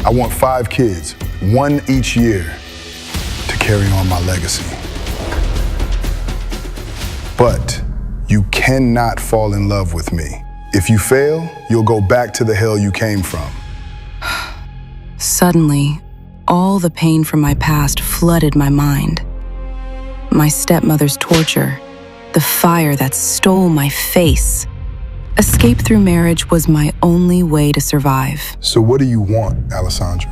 I want 5 kids, 1 each year, to carry on my legacy. But you cannot fall in love with me. If you fail, you'll go back to the hell you came from. Suddenly, all the pain from my past flooded my mind. My stepmother's torture, the fire that stole my face. Escape through marriage was my only way to survive. So what do you want, Alessandra?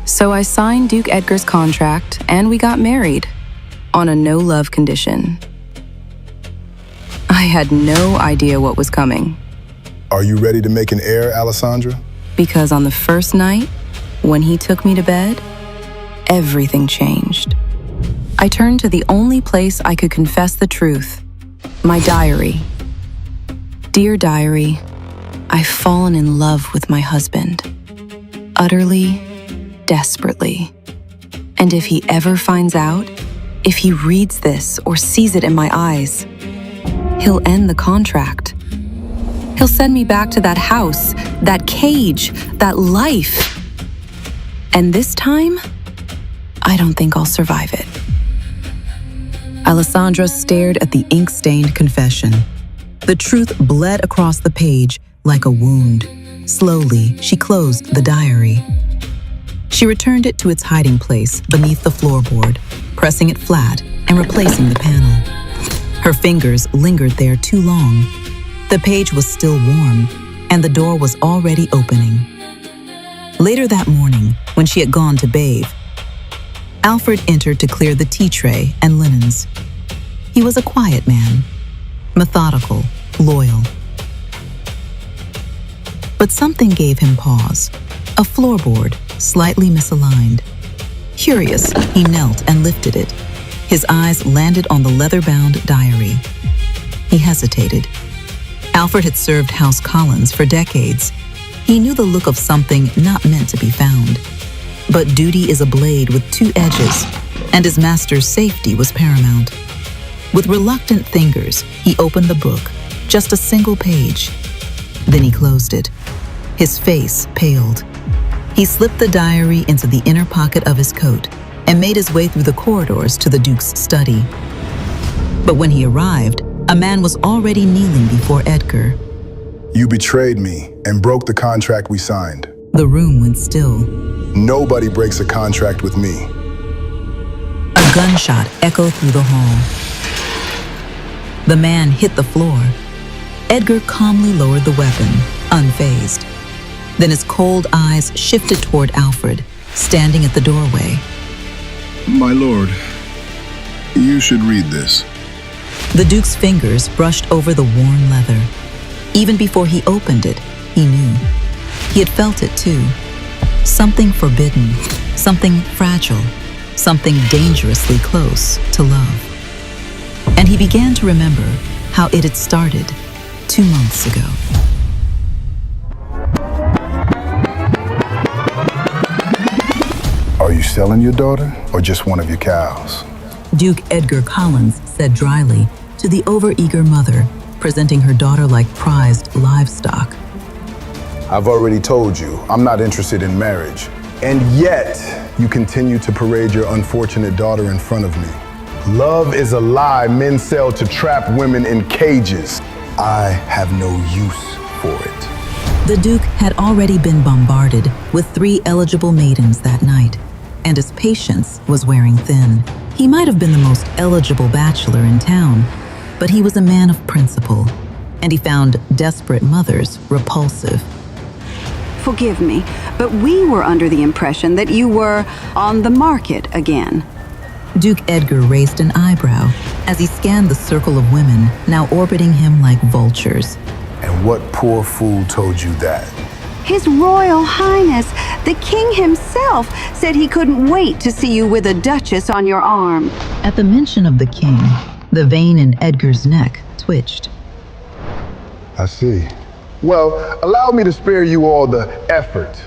So I signed Duke Edgar's contract and we got married on a no-love condition. I had no idea what was coming. Are you ready to make an heir, Alessandra? Because on the first night, when he took me to bed, everything changed. I turned to the only place I could confess the truth, my diary. Dear diary, I've fallen in love with my husband. Utterly, desperately. And if he ever finds out, if he reads this or sees it in my eyes, he'll end the contract. He'll send me back to that house, that cage, that life. And this time, I don't think I'll survive it. Alessandra stared at the ink-stained confession. The truth bled across the page like a wound. Slowly, she closed the diary. She returned it to its hiding place beneath the floorboard, pressing it flat and replacing the panel. Her fingers lingered there too long. The page was still warm, and the door was already opening. Later that morning, when she had gone to bathe, Alfred entered to clear the tea tray and linens. He was a quiet man, methodical, loyal. But something gave him pause. A floorboard, slightly misaligned. Curious, he knelt and lifted it. His eyes landed on the leather-bound diary. He hesitated. Alfred had served House Collins for decades. He knew the look of something not meant to be found. But duty is a blade with 2 edges, and his master's safety was paramount. With reluctant fingers, he opened the book, just a single page. Then he closed it. His face paled. He slipped the diary into the inner pocket of his coat and made his way through the corridors to the Duke's study. But when he arrived, a man was already kneeling before Edgar. You betrayed me and broke the contract we signed. The room went still. Nobody breaks a contract with me. A gunshot echoed through the hall. The man hit the floor. Edgar calmly lowered the weapon, unfazed. Then his cold eyes shifted toward Alfred, standing at the doorway. My lord, you should read this. The Duke's fingers brushed over the worn leather. Even before he opened it, he knew. He had felt it too. Something forbidden, something fragile, something dangerously close to love. And he began to remember how it had started 2 months ago. Are you selling your daughter or just one of your cows? Duke Edgar Collins said dryly to the overeager mother, presenting her daughter like prized livestock. I've already told you, I'm not interested in marriage. And yet, you continue to parade your unfortunate daughter in front of me. Love is a lie men sell to trap women in cages. I have no use for it. The Duke had already been bombarded with 3 eligible maidens that night, and his patience was wearing thin. He might have been the most eligible bachelor in town, but he was a man of principle, and he found desperate mothers repulsive. Forgive me, but we were under the impression that you were on the market again. Duke Edgar raised an eyebrow as he scanned the circle of women now orbiting him like vultures. And what poor fool told you that? His Royal Highness, the King himself, said he couldn't wait to see you with a Duchess on your arm. At the mention of the King, the vein in Edgar's neck twitched. I see. Well, allow me to spare you all the effort.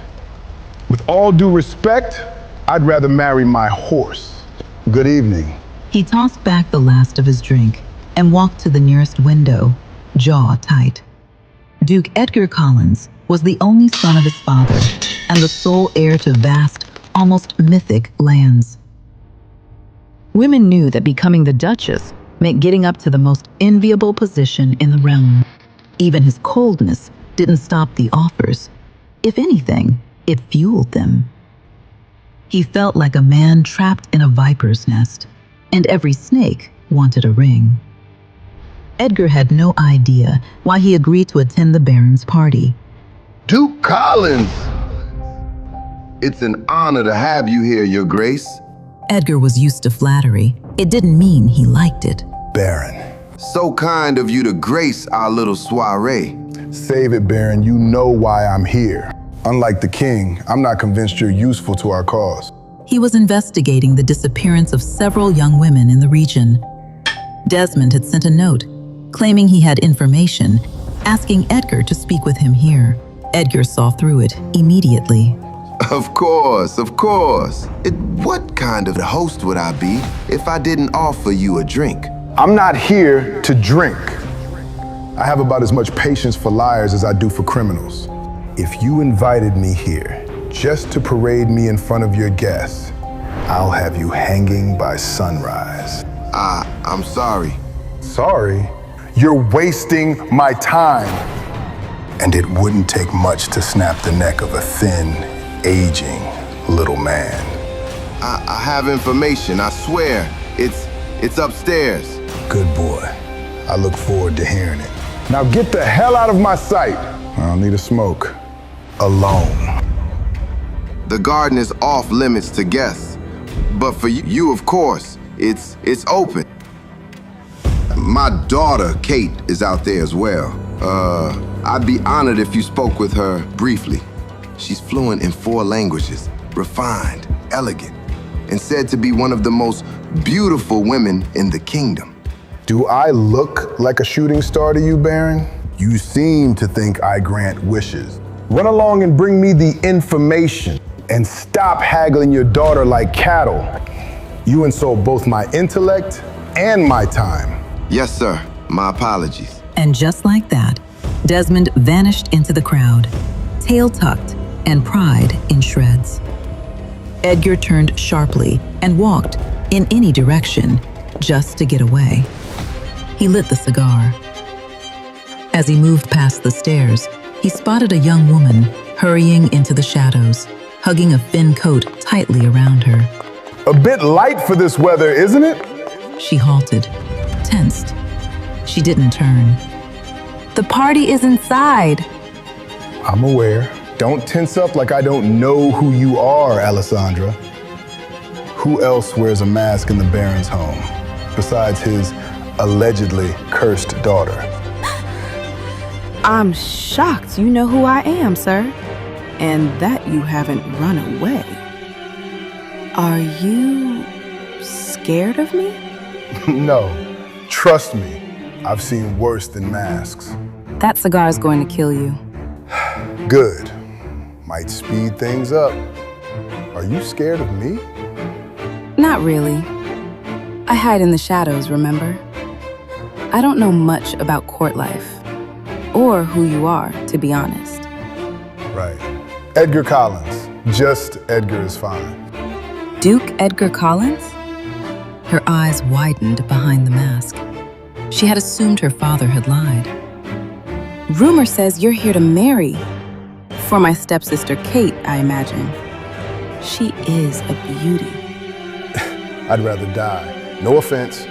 With all due respect, I'd rather marry my horse. Good evening. He tossed back the last of his drink and walked to the nearest window, jaw tight. Duke Edgar Collins was the only son of his father and the sole heir to vast, almost mythic lands. Women knew that becoming the Duchess meant getting up to the most enviable position in the realm. Even his coldness didn't stop the offers. If anything, it fueled them. He felt like a man trapped in a viper's nest, and every snake wanted a ring. Edgar had no idea why he agreed to attend the Baron's party. Duke Collins! It's an honor to have you here, Your Grace. Edgar was used to flattery. It didn't mean he liked it. Baron. So kind of you to grace our little soiree. Save it, Baron. You know why I'm here. Unlike the king, I'm not convinced you're useful to our cause. He was investigating the disappearance of several young women in the region. Desmond had sent a note, claiming he had information, asking Edgar to speak with him here. Edgar saw through it immediately. Of course, of course. What kind of host would I be if I didn't offer you a drink? I'm not here to drink. I have about as much patience for liars as I do for criminals. If you invited me here just to parade me in front of your guests, I'll have you hanging by sunrise. I'm sorry. Sorry? You're wasting my time. And it wouldn't take much to snap the neck of a thin, aging little man. I have information, I swear. It's upstairs. Good boy. I look forward to hearing it. Now get the hell out of my sight. I don't need a smoke. Alone. The garden is off limits to guests. But for you, of course, it's open. My daughter, Kate, is out there as well. I'd be honored if you spoke with her briefly. She's fluent in 4 languages, refined, elegant, and said to be one of the most beautiful women in the kingdom. Do I look like a shooting star to you, Baron? You seem to think I grant wishes. Run along and bring me the information and stop haggling your daughter like cattle. You insult both my intellect and my time. Yes, sir. My apologies. And just like that, Desmond vanished into the crowd, tail tucked and pride in shreds. Edgar turned sharply and walked in any direction just to get away. He lit the cigar. As he moved past the stairs, he spotted a young woman hurrying into the shadows, hugging a thin coat tightly around her. A bit light for this weather, isn't it? She halted, tensed. She didn't turn. The party is inside. I'm aware. Don't tense up like I don't know who you are, Alessandra. Who else wears a mask in the Baron's home, besides his allegedly cursed daughter? I'm shocked you know who I am, sir, and that you haven't run away. Are you scared of me? No, trust me. I've seen worse than masks. That cigar is going to kill you. Good. Might speed things up. Are you scared of me? Not really. I hide in the shadows, remember? I don't know much about court life, or who you are, to be honest. Right. Edgar Collins. Just Edgar is fine. Duke Edgar Collins? Her eyes widened behind the mask. She had assumed her father had lied. Rumor says you're here to marry. For my stepsister Kate, I imagine. She is a beauty. I'd rather die. No offense.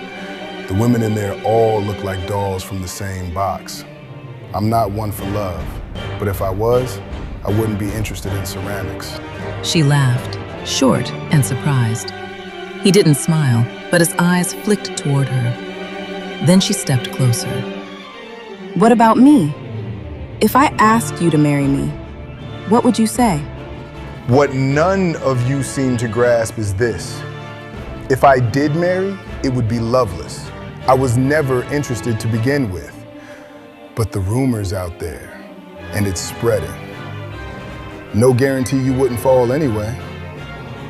The women in there all look like dolls from the same box. I'm not one for love, but if I was, I wouldn't be interested in ceramics. She laughed, short and surprised. He didn't smile, but his eyes flicked toward her. Then she stepped closer. What about me? If I asked you to marry me, what would you say? What none of you seem to grasp is this. If I did marry, it would be loveless. I was never interested to begin with. But the rumor's out there, and it's spreading. No guarantee you wouldn't fall anyway.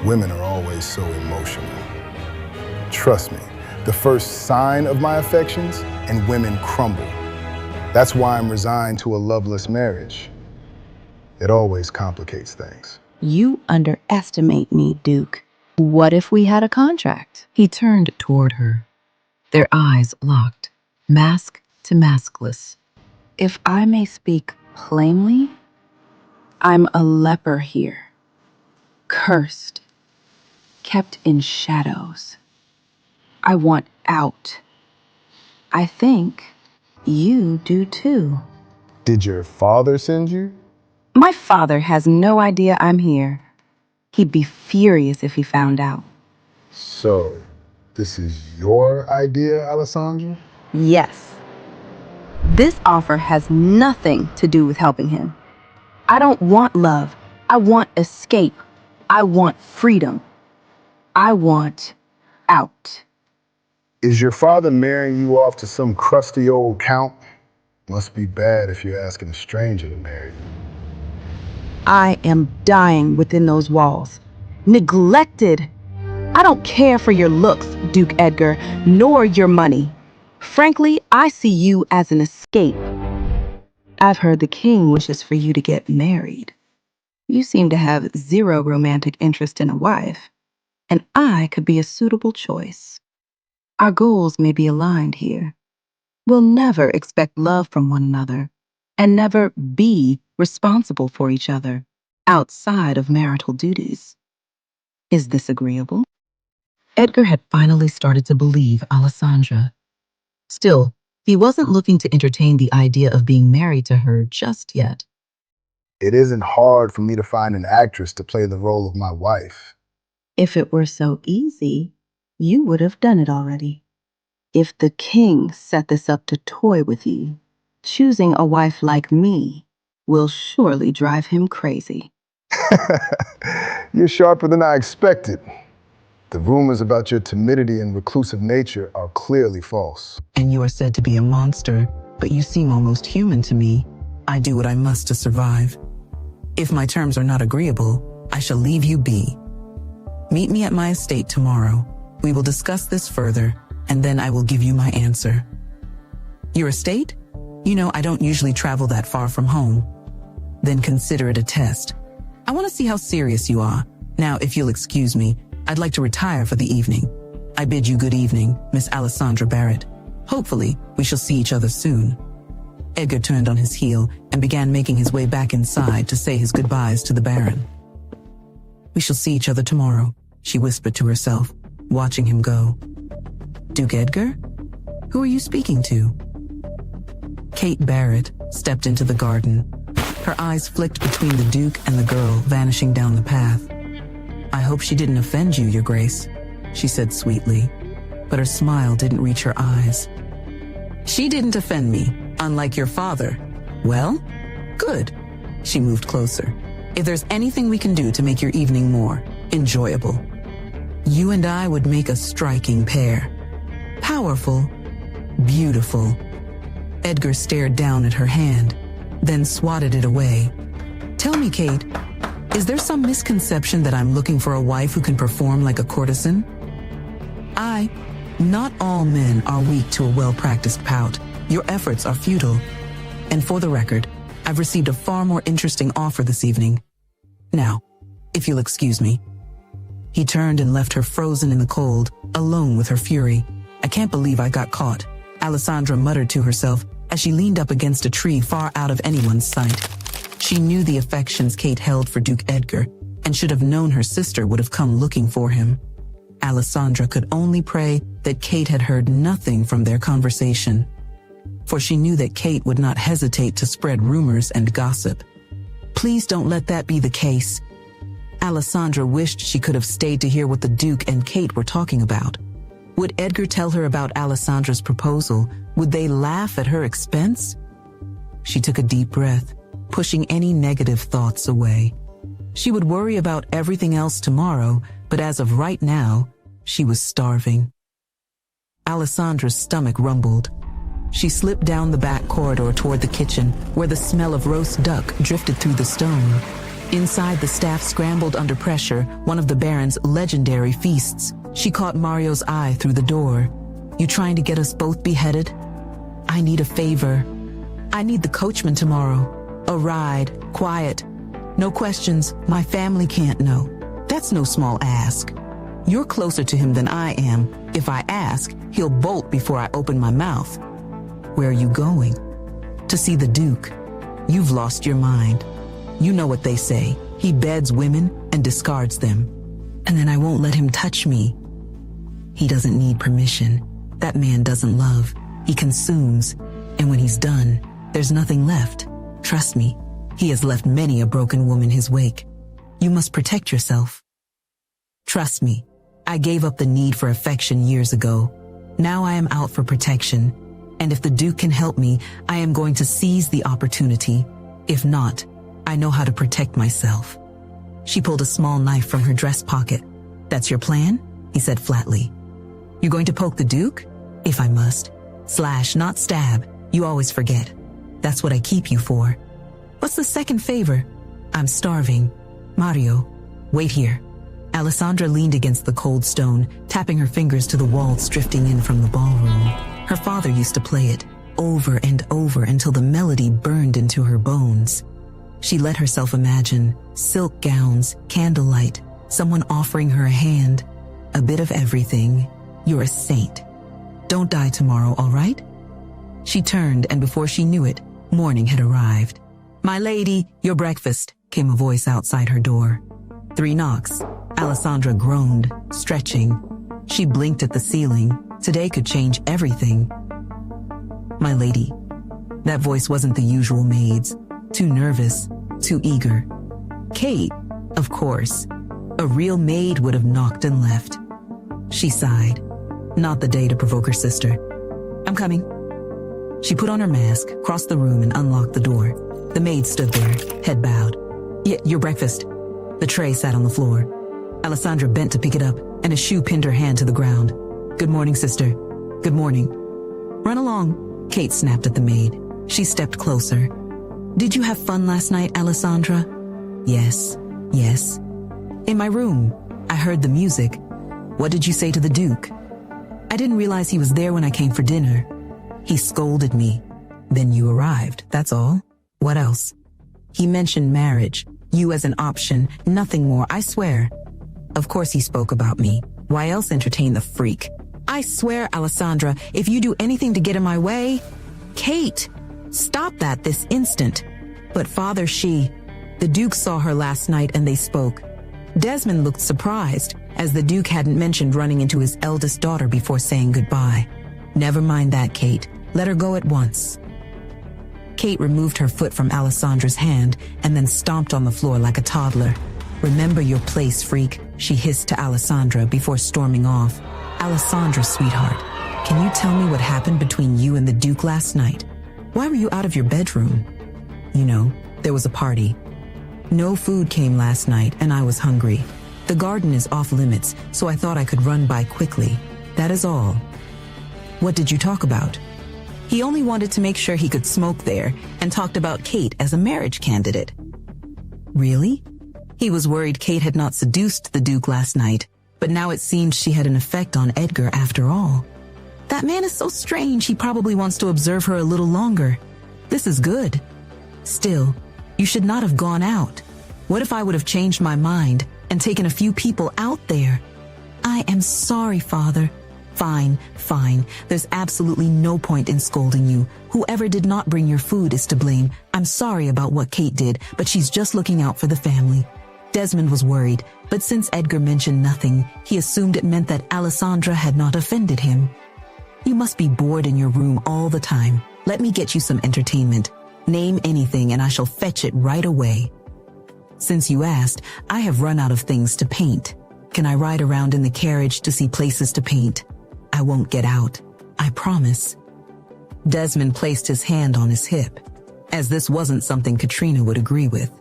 Women are always so emotional. Trust me, the first sign of my affections, and women crumble. That's why I'm resigned to a loveless marriage. It always complicates things. You underestimate me, Duke. What if we had a contract? He turned toward her, their eyes locked, mask to maskless. If I may speak plainly, I'm a leper here. Cursed. Kept in shadows. I want out. I think you do too. Did your father send you? My father has no idea I'm here. He'd be furious if he found out. So, this is your idea, Alessandra? Yes. This offer has nothing to do with helping him. I don't want love. I want escape. I want freedom. I want out. Is your father marrying you off to some crusty old count? Must be bad if you're asking a stranger to marry you. I am dying within those walls. Neglected. I don't care for your looks, Duke Edgar, nor your money. Frankly, I see you as an escape. I've heard the king wishes for you to get married. You seem to have zero romantic interest in a wife, and I could be a suitable choice. Our goals may be aligned here. We'll never expect love from one another, and never be responsible for each other outside of marital duties. Is this agreeable? Edgar had finally started to believe Alessandra. Still, he wasn't looking to entertain the idea of being married to her just yet. It isn't hard for me to find an actress to play the role of my wife. If it were so easy, you would have done it already. If the king set this up to toy with you, choosing a wife like me will surely drive him crazy. You're sharper than I expected. The rumors about your timidity and reclusive nature are clearly false. And you are said to be a monster, but you seem almost human to me. I do what I must to survive. If my terms are not agreeable, I shall leave you be. Meet me at my estate tomorrow. We will discuss this further, and then I will give you my answer. Your estate? You know, I don't usually travel that far from home. Then consider it a test. I want to see how serious you are. Now, if you'll excuse me, I'd like to retire for the evening. I bid you good evening, Miss Alessandra Barrett. Hopefully, we shall see each other soon. Edgar turned on his heel and began making his way back inside to say his goodbyes to the Baron. We shall see each other tomorrow, she whispered to herself, watching him go. Duke Edgar? Who are you speaking to? Kate Barrett stepped into the garden. Her eyes flicked between the Duke and the girl vanishing down the path. I hope she didn't offend you, Your Grace, she said sweetly, but her smile didn't reach her eyes. She didn't offend me, unlike your father. Well, good. She moved closer. If there's anything we can do to make your evening more enjoyable, you and I would make a striking pair. Powerful, beautiful. Edgar stared down at her hand, then swatted it away. Tell me, Kate, is there some misconception that I'm looking for a wife who can perform like a courtesan? Not all men are weak to a well-practiced pout. Your efforts are futile. And for the record, I've received a far more interesting offer this evening. Now, if you'll excuse me. He turned and left her frozen in the cold, alone with her fury. I can't believe I got caught, Alessandra muttered to herself as she leaned up against a tree far out of anyone's sight. She knew the affections Kate held for Duke Edgar and should have known her sister would have come looking for him. Alessandra could only pray that Kate had heard nothing from their conversation, for she knew that Kate would not hesitate to spread rumors and gossip. Please don't let that be the case. Alessandra wished she could have stayed to hear what the Duke and Kate were talking about. Would Edgar tell her about Alessandra's proposal? Would they laugh at her expense? She took a deep breath, pushing any negative thoughts away. She would worry about everything else tomorrow, but as of right now, she was starving. Alessandra's stomach rumbled. She slipped down the back corridor toward the kitchen, where the smell of roast duck drifted through the stone. Inside, the staff scrambled under pressure, one of the Baron's legendary feasts. She caught Mario's eye through the door. You trying to get us both beheaded? I need a favor. I need the coachman tomorrow. A ride, quiet. No questions, my family can't know. That's no small ask. You're closer to him than I am. If I ask, he'll bolt before I open my mouth. Where are you going? To see the Duke. You've lost your mind. You know what they say. He beds women and discards them. And then I won't let him touch me. He doesn't need permission. That man doesn't love. He consumes. And when he's done, there's nothing left. Trust me, he has left many a broken woman his wake. You must protect yourself. Trust me, I gave up the need for affection years ago. Now I am out for protection. And if the Duke can help me, I am going to seize the opportunity. If not, I know how to protect myself. She pulled a small knife from her dress pocket. That's your plan? He said flatly. You're going to poke the Duke? If I must. Slash, not stab. You always forget. That's what I keep you for. What's the second favor? I'm starving. Mario, wait here. Alessandra leaned against the cold stone, tapping her fingers to the waltz drifting in from the ballroom. Her father used to play it, over and over until the melody burned into her bones. She let herself imagine silk gowns, candlelight, someone offering her a hand, a bit of everything. You're a saint. Don't die tomorrow, all right? She turned, and before she knew it, morning had arrived. My lady, your breakfast, came a voice outside her door. 3 knocks. Alessandra groaned, stretching. She blinked at the ceiling. Today could change everything. My lady. That voice wasn't the usual maid's. Too nervous, too eager. Kate, of course. A real maid would have knocked and left. She sighed. Not the day to provoke her sister. I'm coming. She put on her mask, crossed the room, and unlocked the door. The maid stood there, head bowed. Your breakfast. The tray sat on the floor. Alessandra bent to pick it up, and a shoe pinned her hand to the ground. Good morning, sister. Good morning. Run along, Kate snapped at the maid. She stepped closer. Did you have fun last night, Alessandra? Yes. In my room. I heard the music. What did you say to the Duke? I didn't realize he was there when I came for dinner. He scolded me. Then you arrived, that's all. What else? He mentioned marriage, you as an option, nothing more, I swear. Of course he spoke about me. Why else entertain the freak? I swear, Alessandra, if you do anything to get in my way... Kate, stop that this instant. But father, the Duke saw her last night and they spoke. Desmond looked surprised, as the Duke hadn't mentioned running into his eldest daughter before saying goodbye. Never mind that, Kate. Let her go at once. Kate removed her foot from Alessandra's hand and then stomped on the floor like a toddler. Remember your place, freak, she hissed to Alessandra before storming off. Alessandra, sweetheart, can you tell me what happened between you and the Duke last night? Why were you out of your bedroom? You know, there was a party. No food came last night and I was hungry. The garden is off limits, so I thought I could run by quickly. That is all. What did you talk about? He only wanted to make sure he could smoke there and talked about Kate as a marriage candidate. Really? He was worried Kate had not seduced the Duke last night, but now it seemed she had an effect on Edgar after all. That man is so strange, he probably wants to observe her a little longer. This is good. Still, you should not have gone out. What if I would have changed my mind and taken a few people out there? I am sorry, Father. Fine. There's absolutely no point in scolding you. Whoever did not bring your food is to blame. I'm sorry about what Kate did, but she's just looking out for the family. Desmond was worried, but since Edgar mentioned nothing, he assumed it meant that Alessandra had not offended him. You must be bored in your room all the time. Let me get you some entertainment. Name anything and I shall fetch it right away. Since you asked, I have run out of things to paint. Can I ride around in the carriage to see places to paint? I won't get out. I promise. Desmond placed his hand on his hip, as this wasn't something Katrina would agree with.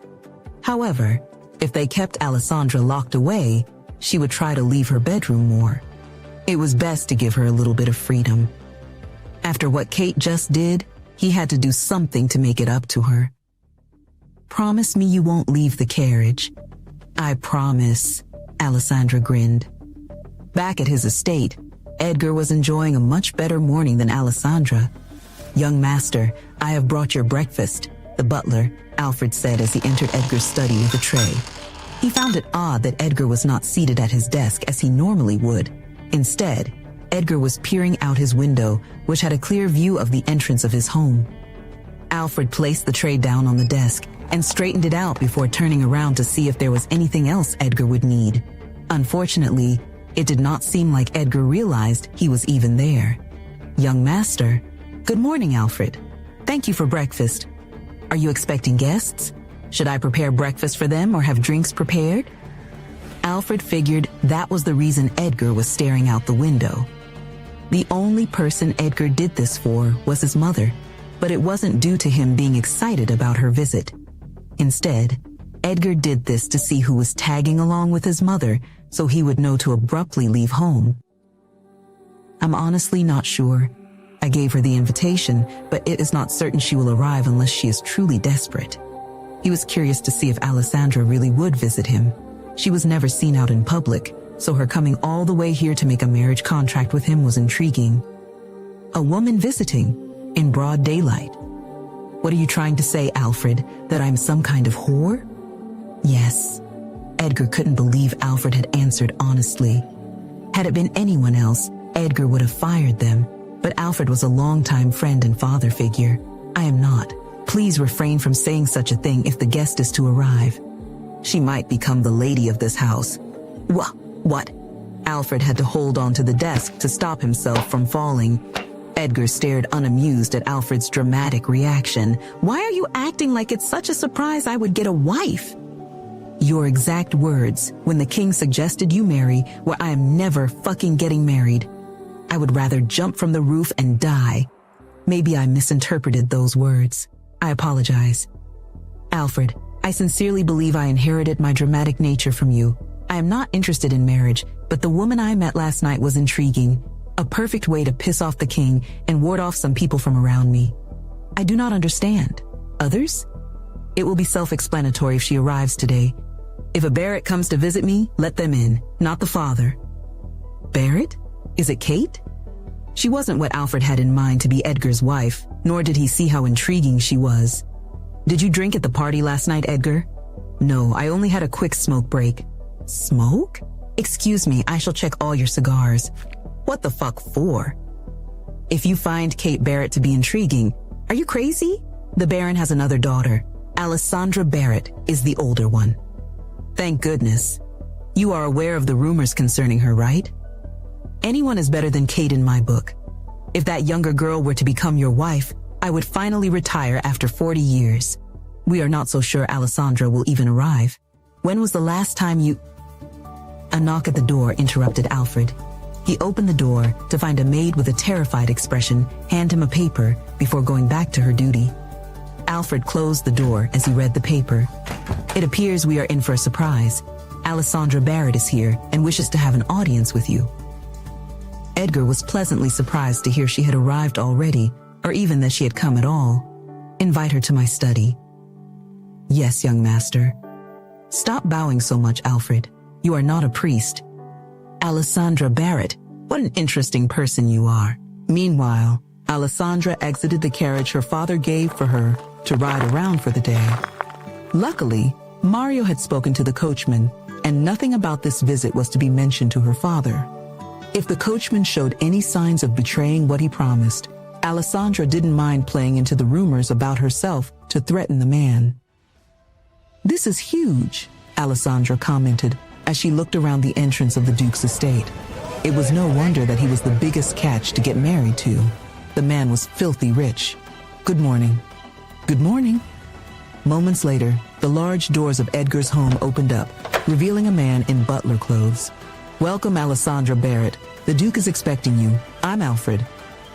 However, if they kept Alessandra locked away, she would try to leave her bedroom more. It was best to give her a little bit of freedom. After what Kate just did, he had to do something to make it up to her. Promise me you won't leave the carriage. I promise, Alessandra grinned. Back at his estate, Edgar was enjoying a much better morning than Alessandra. Young master, I have brought your breakfast. the butler, Alfred said as he entered Edgar's study with a tray. He found it odd that Edgar was not seated at his desk as he normally would. Instead, Edgar was peering out his window, which had a clear view of the entrance of his home. Alfred placed the tray down on the desk and straightened it out before turning around to see if there was anything else Edgar would need. Unfortunately, it did not seem like Edgar realized he was even there. "Young master." "Good morning, Alfred. Thank you for breakfast. Are you expecting guests? Should I prepare breakfast for them or have drinks prepared?" Alfred figured that was the reason Edgar was staring out the window. The only person Edgar did this for was his mother, but it wasn't due to him being excited about her visit. Instead, Edgar did this to see who was tagging along with his mother so he would know to abruptly leave home. "I'm honestly not sure. I gave her the invitation, but it is not certain she will arrive unless she is truly desperate." He was curious to see if Alessandra really would visit him. She was never seen out in public, so her coming all the way here to make a marriage contract with him was intriguing. A woman visiting in broad daylight. "What are you trying to say, Alfred? That I'm some kind of whore?" "Yes." Edgar couldn't believe Alfred had answered honestly. Had it been anyone else, Edgar would have fired them, but Alfred was a longtime friend and father figure. "I am not. Please refrain from saying such a thing if the guest is to arrive. She might become the lady of this house." What? Alfred had to hold on to the desk to stop himself from falling. Edgar stared unamused at Alfred's dramatic reaction. "Why are you acting like it's such a surprise I would get a wife?" "Your exact words when the king suggested you marry were I am never fucking getting married. I would rather jump from the roof and die." Maybe I misinterpreted those words. I apologize. "Alfred, I sincerely believe I inherited my dramatic nature from you. I am not interested in marriage, but the woman I met last night was intriguing. A perfect way to piss off the king and ward off some people from around me. I do not understand. Others? It will be self-explanatory if she arrives today. If a Barrett comes to visit me, let them in, not the father." "Barrett? Is it Kate?" She wasn't what Alfred had in mind to be Edgar's wife, nor did he see how intriguing she was. "Did you drink at the party last night, Edgar?" "No, I only had a quick smoke break." "Smoke? Excuse me, I shall check all your cigars." "What the fuck for?" "If you find Kate Barrett to be intriguing, are you crazy? The Baron has another daughter. Alessandra Barrett is the older one." "Thank goodness. You are aware of the rumors concerning her, right?" "Anyone is better than Kate in my book. If that younger girl were to become your wife, I would finally retire after 40 years. We are not so sure Alessandra will even arrive. When was the last time you—" A knock at the door interrupted Alfred. He opened the door to find a maid with a terrified expression hand him a paper before going back to her duty. Alfred closed the door as he read the paper. "It appears we are in for a surprise. Alessandra Barrett is here and wishes to have an audience with you." Edgar was pleasantly surprised to hear she had arrived already, or even that she had come at all. "Invite her to my study." "Yes, young master." "Stop bowing so much, Alfred. You are not a priest." "Alessandra Barrett, what an interesting person you are." Meanwhile, Alessandra exited the carriage her father gave for her to ride around for the day. Luckily, Mario had spoken to the coachman, and nothing about this visit was to be mentioned to her father. If the coachman showed any signs of betraying what he promised, Alessandra didn't mind playing into the rumors about herself to threaten the man. "This is huge," Alessandra commented as she looked around the entrance of the Duke's estate. It was no wonder that he was the biggest catch to get married to. The man was filthy rich. "Good morning." "Good morning." Moments later, the large doors of Edgar's home opened up, revealing a man in butler clothes. "Welcome, Alessandra Barrett. The Duke is expecting you. I'm Alfred."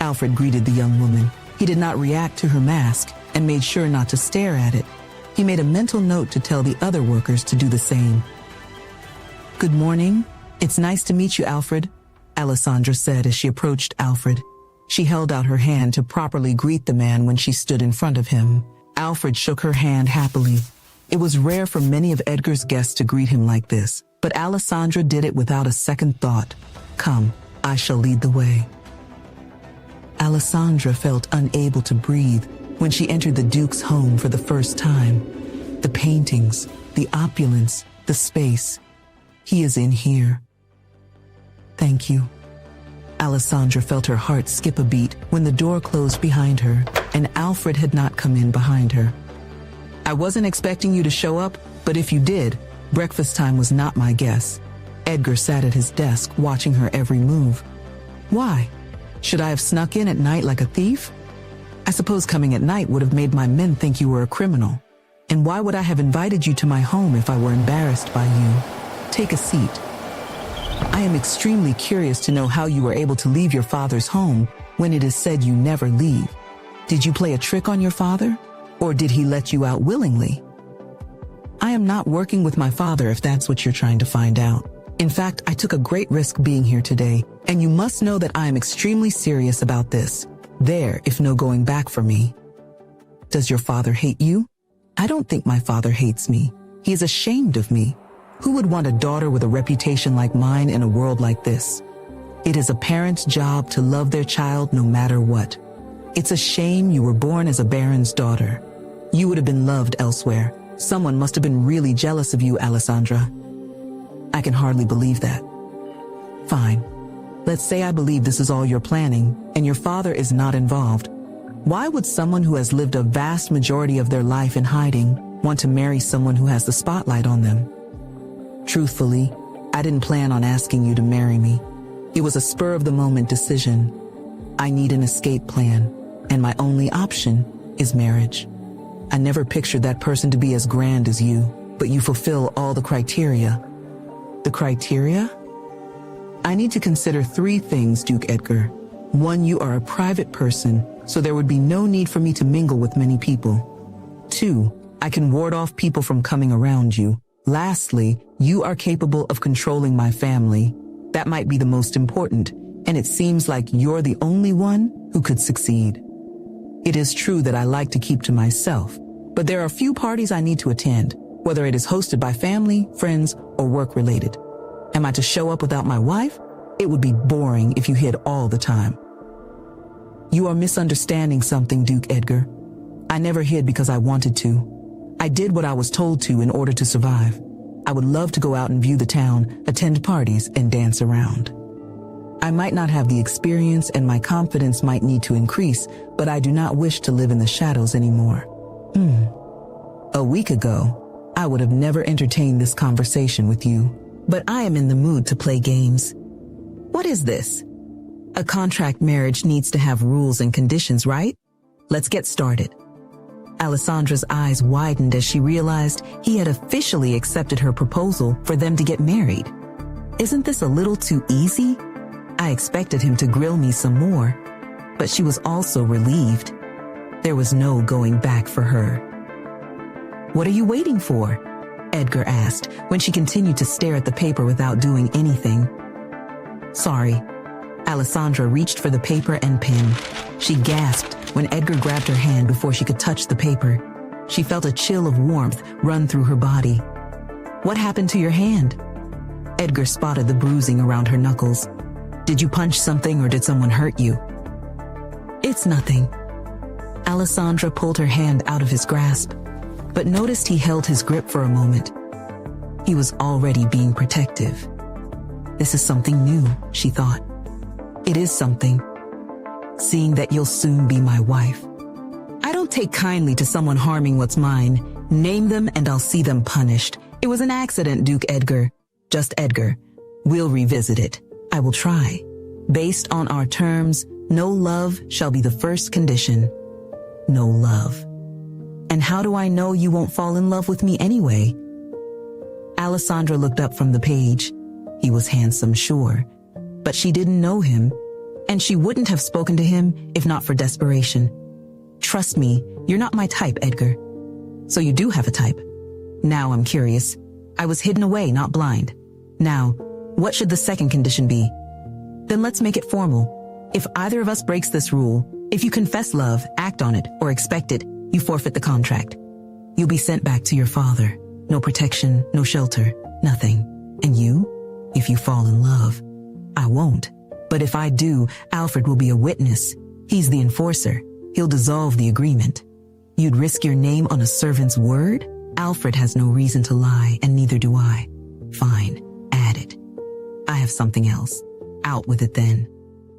Alfred greeted the young woman. He did not react to her mask and made sure not to stare at it. He made a mental note to tell the other workers to do the same. "Good morning. It's nice to meet you, Alfred," Alessandra said as she approached Alfred. She held out her hand to properly greet the man when she stood in front of him. Alfred shook her hand happily. It was rare for many of Edgar's guests to greet him like this, but Alessandra did it without a second thought. "Come, I shall lead the way." Alessandra felt unable to breathe when she entered the Duke's home for the first time. The paintings, the opulence, the space. He is in here. Thank you. Alessandra felt her heart skip a beat when the door closed behind her and Alfred had not come in behind her. I wasn't expecting you to show up, but if you did, breakfast time was not my guess. Edgar sat at his desk watching her every move. Why? Should I have snuck in at night like a thief? I suppose coming at night would have made my men think you were a criminal. And why would I have invited you to my home if I were embarrassed by you? Take a seat. I am extremely curious to know how you were able to leave your father's home when it is said you never leave. Did you play a trick on your father? Or did he let you out willingly? I am not working with my father if that's what you're trying to find out. In fact, I took a great risk being here today, and you must know that I am extremely serious about this. There, if no going back for me. Does your father hate you? I don't think my father hates me. He is ashamed of me. Who would want a daughter with a reputation like mine in a world like this? It is a parent's job to love their child no matter what. It's a shame you were born as a baron's daughter. You would have been loved elsewhere. Someone must have been really jealous of you, Alessandra. I can hardly believe that. Fine. Let's say I believe this is all you're planning, and your father is not involved. Why would someone who has lived a vast majority of their life in hiding want to marry someone who has the spotlight on them? Truthfully, I didn't plan on asking you to marry me. It was a spur-of-the-moment decision. I need an escape plan, and my only option is marriage. I never pictured that person to be as grand as you, but you fulfill all the criteria. The criteria? I need to consider 3 things, Duke Edgar. 1, you are a private person, so there would be no need for me to mingle with many people. 2, I can ward off people from coming around you. Lastly, you are capable of controlling my family. That might be the most important, and it seems like you're the only one who could succeed. It is true that I like to keep to myself, but there are few parties I need to attend, whether it is hosted by family, friends, or work-related. Am I to show up without my wife? It would be boring if you hid all the time. You are misunderstanding something, Duke Edgar. I never hid because I wanted to. I did what I was told to in order to survive. I would love to go out and view the town, attend parties, and dance around. I might not have the experience and my confidence might need to increase, but I do not wish to live in the shadows anymore. A week ago, I would have never entertained this conversation with you, but I am in the mood to play games. What is this? A contract marriage needs to have rules and conditions, right? Let's get started. Alessandra's eyes widened as she realized he had officially accepted her proposal for them to get married. Isn't this a little too easy? I expected him to grill me some more, but she was also relieved. There was no going back for her. What are you waiting for? Edgar asked when she continued to stare at the paper without doing anything. Sorry. Alessandra reached for the paper and pen. She gasped when Edgar grabbed her hand before she could touch the paper. She felt a chill of warmth run through her body. What happened to your hand? Edgar spotted the bruising around her knuckles. Did you punch something or did someone hurt you? It's nothing. Alessandra pulled her hand out of his grasp, but noticed he held his grip for a moment. He was already being protective. This is something new, she thought. It is something. Seeing that you'll soon be my wife. I don't take kindly to someone harming what's mine. Name them and I'll see them punished. It was an accident, Duke Edgar. Just Edgar. We'll revisit it. I will try. Based on our terms, no love shall be the first condition. No love. And how do I know you won't fall in love with me anyway? Alessandra looked up from the page. He was handsome, sure, but she didn't know him, and she wouldn't have spoken to him if not for desperation. Trust me, you're not my type, Edgar. So you do have a type. Now I'm curious. I was hidden away, not blind. Now, what should the second condition be? Then let's make it formal. If either of us breaks this rule, if you confess love, act on it, or expect it, you forfeit the contract. You'll be sent back to your father. No protection, no shelter, nothing. And you? If you fall in love, I won't. But if I do, Alfred will be a witness. He's the enforcer. He'll dissolve the agreement. You'd risk your name on a servant's word? Alfred has no reason to lie, and neither do I. Fine, add it. I have something else. Out with it then.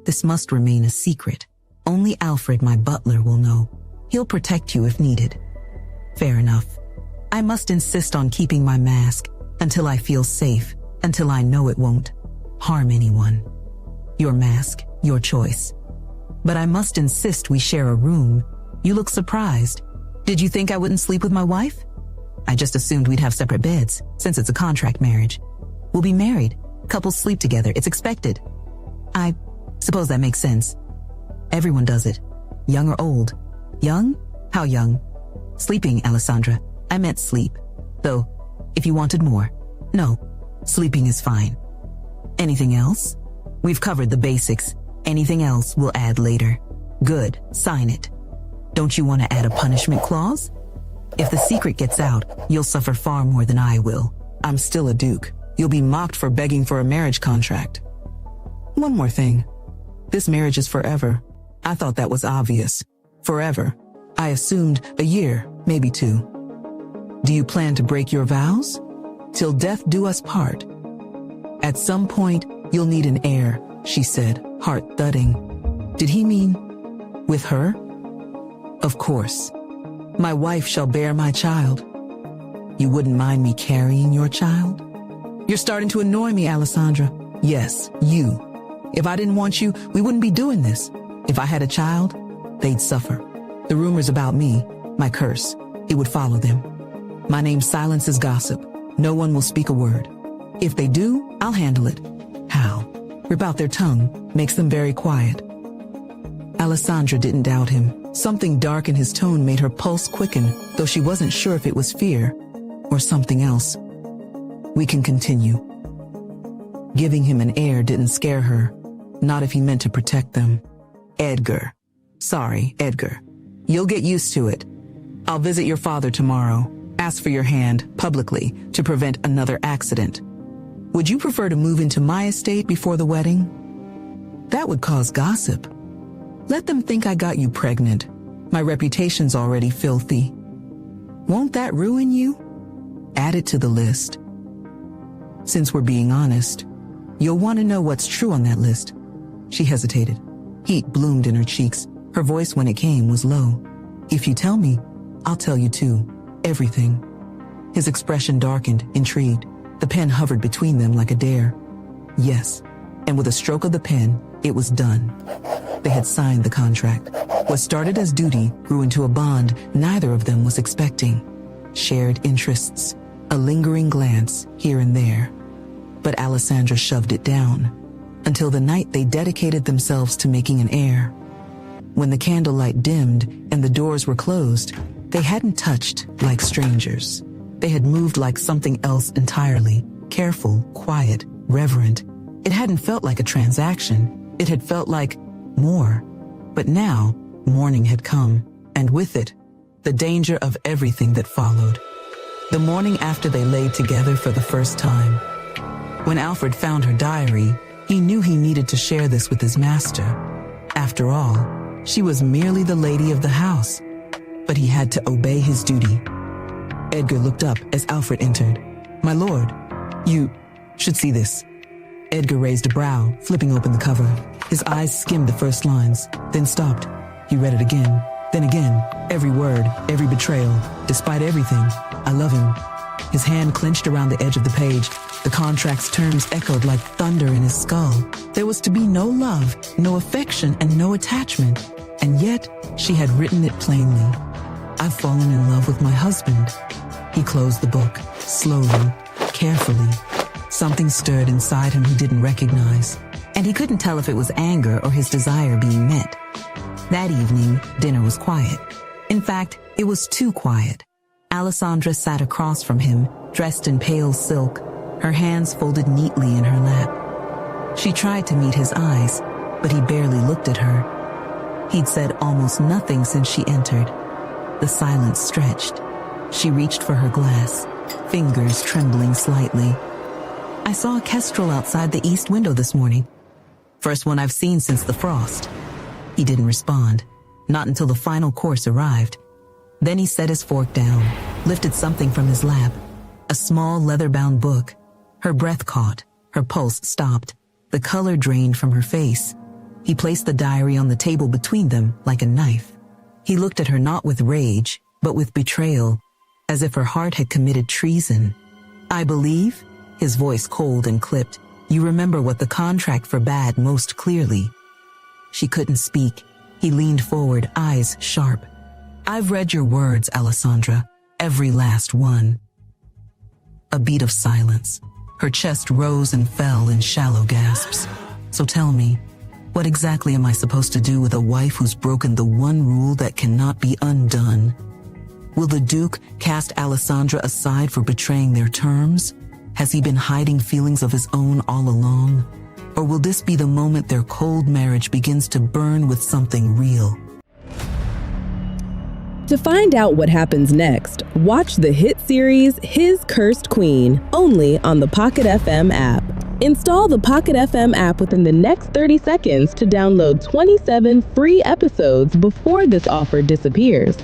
This must remain a secret. Only Alfred, my butler, will know. He'll protect you if needed. Fair enough. I must insist on keeping my mask until I feel safe, until I know it won't harm anyone. Your mask, your choice. But I must insist we share a room. You look surprised. Did you think I wouldn't sleep with my wife? I just assumed we'd have separate beds, since it's a contract marriage. We'll be married. Couples sleep together. It's expected. I suppose that makes sense. Everyone does it. Young or old. Young? How young? Sleeping, Alessandra. I meant sleep. Though, if you wanted more. No, sleeping is fine. Anything else? We've covered the basics. Anything else we'll add later. Good, sign it. Don't you want to add a punishment clause? If the secret gets out, you'll suffer far more than I will. I'm still a duke. You'll be mocked for begging for a marriage contract. One more thing. This marriage is forever. I thought that was obvious. Forever. I assumed a year, maybe 2. Do you plan to break your vows? Till death do us part. At some point, you'll need an heir, she said, heart thudding. Did he mean with her? Of course. My wife shall bear my child. You wouldn't mind me carrying your child? You're starting to annoy me, Alessandra. Yes, you. If I didn't want you, we wouldn't be doing this. If I had a child, they'd suffer. The rumors about me, my curse, it would follow them. My name silences gossip. No one will speak a word. If they do, I'll handle it. How? Rip out their tongue, makes them very quiet. Alessandra didn't doubt him. Something dark in his tone made her pulse quicken, though she wasn't sure if it was fear or something else. We can continue. Giving him an heir didn't scare her, not if he meant to protect them. Edgar. Sorry, Edgar. You'll get used to it. I'll visit your father tomorrow. Ask for your hand, publicly, to prevent another accident. Would you prefer to move into my estate before the wedding? That would cause gossip. Let them think I got you pregnant. My reputation's already filthy. Won't that ruin you? Add it to the list. Since we're being honest, you'll want to know what's true on that list. She hesitated. Heat bloomed in her cheeks. Her voice, when it came, was low. If you tell me, I'll tell you too. Everything. His expression darkened, intrigued. The pen hovered between them like a dare. Yes, and with a stroke of the pen, it was done. They had signed the contract. What started as duty grew into a bond neither of them was expecting. Shared interests, a lingering glance here and there. But Alessandra shoved it down, until the night they dedicated themselves to making an heir. When the candlelight dimmed and the doors were closed, they hadn't touched like strangers. They had moved like something else entirely, careful, quiet, reverent. It hadn't felt like a transaction. It had felt like more. But now, morning had come, and with it, the danger of everything that followed. The morning after they lay together for the first time. When Alfred found her diary, he knew he needed to share this with his master. After all, she was merely the lady of the house, but he had to obey his duty. Edgar looked up as Alfred entered. My lord, you should see this. Edgar raised a brow, flipping open the cover. His eyes skimmed the first lines, then stopped. He read it again, then again. Every word, every betrayal. Despite everything, I love him. His hand clenched around the edge of the page. The contract's terms echoed like thunder in his skull. There was to be no love, no affection, and no attachment. And yet, she had written it plainly. I've fallen in love with my husband. He closed the book, slowly, carefully. Something stirred inside him he didn't recognize, and he couldn't tell if it was anger or his desire being met. That evening, dinner was quiet. In fact, it was too quiet. Alessandra sat across from him, dressed in pale silk, her hands folded neatly in her lap. She tried to meet his eyes, but he barely looked at her. He'd said almost nothing since she entered. The silence stretched. She reached for her glass, fingers trembling slightly. I saw a kestrel outside the east window this morning. First one I've seen since the frost. He didn't respond, not until the final course arrived. Then he set his fork down, lifted something from his lap, a small leather-bound book. Her breath caught, her pulse stopped, the color drained from her face. He placed the diary on the table between them like a knife. He looked at her not with rage, but with betrayal, as if her heart had committed treason. "I believe," his voice cold and clipped, "you remember what the contract forbade most clearly." She couldn't speak. He leaned forward, eyes sharp. "I've read your words, Alessandra, every last one." A beat of silence. Her chest rose and fell in shallow gasps. "So tell me, what exactly am I supposed to do with a wife who's broken the one rule that cannot be undone? Will the Duke cast Alessandra aside for betraying their terms? Has he been hiding feelings of his own all along? Or will this be the moment their cold marriage begins to burn with something real? To find out what happens next, watch the hit series His Cursed Queen, only on the Pocket FM app. Install the Pocket FM app within the next 30 seconds to download 27 free episodes before this offer disappears.